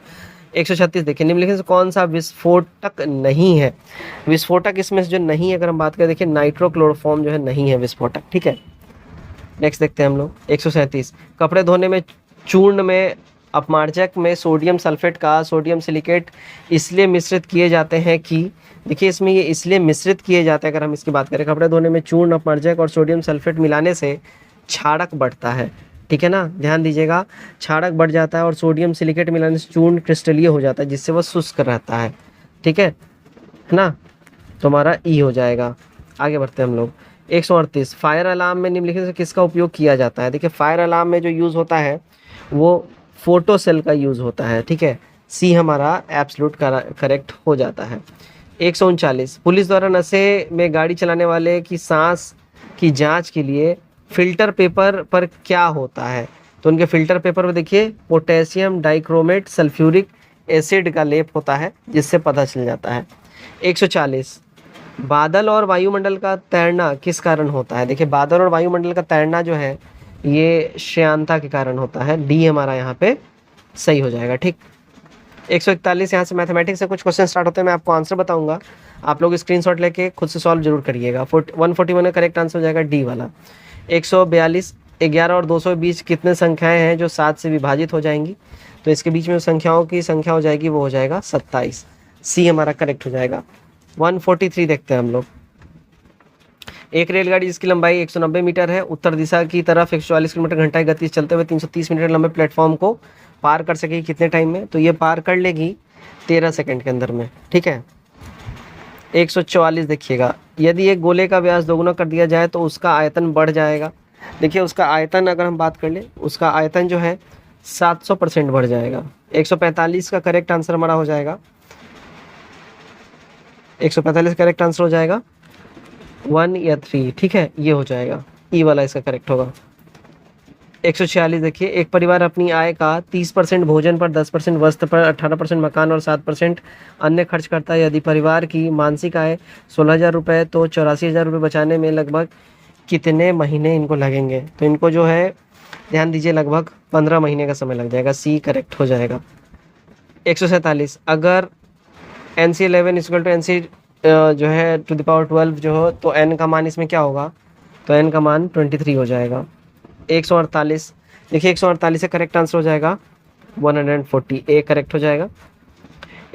136 देखिए निम्नलिखित से कौन सा विस्फोटक नहीं है? विस्फोटक इसमें से जो नहीं है अगर हम बात करें, देखिए नाइट्रोक्लोरोफॉर्म जो है नहीं है विस्फोटक। ठीक है, नेक्स्ट देखते हैं हम लोग। 137 कपड़े धोने में चूर्ण में अपमार्जक में सोडियम सल्फेट का सोडियम सिलिकेट इसलिए मिश्रित किए जाते हैं कि देखिए इसमें ये इसलिए मिश्रित किए जाते हैं, अगर हम इसकी बात करें कपड़े धोने में चूर्ण अपमार्जक और सोडियम सल्फेट मिलाने से क्षारक बढ़ता है, ठीक है ना, ध्यान दीजिएगा, क्षारक बढ़ जाता है और सोडियम सिलिकेट मिलाने से चूर्ण क्रिस्टलीय हो जाता है जिससे वह शुष्क रहता है, ठीक है ना, तो हमारा ई हो जाएगा। आगे बढ़ते हैं हम लोग। 138 फायर अलार्म में निम्नलिखित से किसका उपयोग किया जाता है। देखिए फायर अलार्म में जो यूज़ होता है वो फोटो सेल का यूज़ होता है, ठीक है, सी हमारा एब्सोल्यूट करेक्ट हो जाता है। 139 पुलिस द्वारा नशे में गाड़ी चलाने वाले की सांस की जांच के लिए फिल्टर पेपर पर क्या होता है। तो उनके फिल्टर पेपर में देखिए पोटेशियम डाइक्रोमेट सल्फ्यूरिक एसिड का लेप होता है जिससे पता चल जाता है। 140 बादल और वायुमंडल का तैरना किस कारण होता है। देखिए बादल और वायुमंडल का तैरना जो है ये श्यानता के कारण होता है, डी हमारा यहाँ पे सही हो जाएगा, ठीक। 141 यहाँ से मैथमेटिक्स से कुछ क्वेश्चन स्टार्ट होते हैं, मैं आपको आंसर बताऊंगा, आप लोग स्क्रीनशॉट लेके खुद से सॉल्व जरूर करिएगा। 141 का करेक्ट आंसर हो जाएगा डी वाला। 142 11 और 200 के बीच कितने संख्याएं हैं जो 7 से विभाजित हो जाएंगी। तो इसके बीच में संख्याओं की संख्या हो जाएगी वो हो जाएगा 27, सी हमारा करेक्ट हो जाएगा। 143 देखते हैं हम लोग। एक रेलगाड़ी जिसकी लंबाई 190 मीटर है उत्तर दिशा की तरफ 144 किलोमीटर घंटा की गति से चलते हुए 330 मीटर लंबे प्लेटफॉर्म को पार कर सकेगी कितने टाइम में। तो ये पार कर लेगी 13 सेकंड के अंदर में, ठीक है। 144 देखिएगा, यदि एक गोले का व्यास दोगुना कर दिया जाए तो उसका आयतन बढ़ जाएगा। देखिए उसका आयतन अगर हम बात कर ले उसका आयतन जो है 700% बढ़ जाएगा। 145 का करेक्ट आंसर हमारा हो जाएगा, 145 करेक्ट आंसर हो जाएगा 1 या 3, ठीक है, ये हो जाएगा, ई वाला इसका करेक्ट होगा। 146 देखिए, एक परिवार अपनी आय का 30% भोजन पर, 10% वस्त्र पर, 18% मकान और 7% अन्य खर्च करता है। यदि परिवार की मासिक आय 16,000 रुपये तो 84,000 रुपये बचाने में लगभग कितने महीने इनको लगेंगे। तो इनको जो है ध्यान दीजिए लगभग 15 महीने का समय लग जाएगा, सी करेक्ट हो जाएगा। 147 अगर NC11 इक्वल टू NC जो है टू द पावर 12 जो हो तो n का मान इसमें क्या होगा, तो n का मान 23 हो जाएगा। 148 देखिए 148 से करेक्ट आंसर हो जाएगा 140, ए करेक्ट हो जाएगा।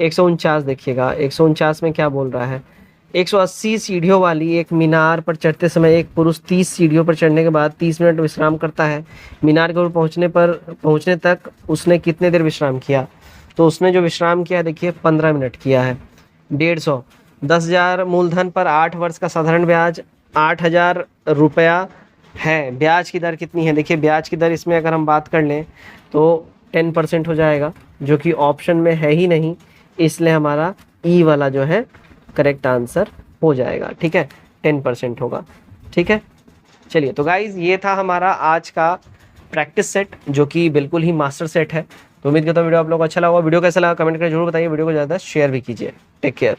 149 देखिएगा, 149 में क्या बोल रहा है, 180 सीढ़ियों वाली एक मीनार पर चढ़ते समय एक पुरुष 30 सीढ़ियों पर चढ़ने के बाद 30 मिनट विश्राम करता है। मीनार के ऊपर पहुंचने तक उसने कितने देर विश्राम किया। तो उसने जो विश्राम किया देखिए 15 मिनट किया है। 150 10,000 मूलधन पर 8 वर्ष का साधारण ब्याज 8,000 रुपया है। ब्याज की दर कितनी है। देखिए ब्याज की दर इसमें अगर हम बात कर लें तो 10% हो जाएगा जो कि ऑप्शन में है ही नहीं, इसलिए हमारा ई वाला जो है करेक्ट आंसर हो जाएगा, ठीक है, 10% होगा, ठीक है। चलिए तो गाइज ये था हमारा आज का प्रैक्टिस सेट जो कि बिल्कुल ही मास्टर सेट है। तो उम्मीद करता हूँ वीडियो आप लोगों को अच्छा लगा। वीडियो कैसा लगा कमेंट करके जरूर बताइए, वीडियो को ज़्यादा शेयर भी कीजिए। Take care.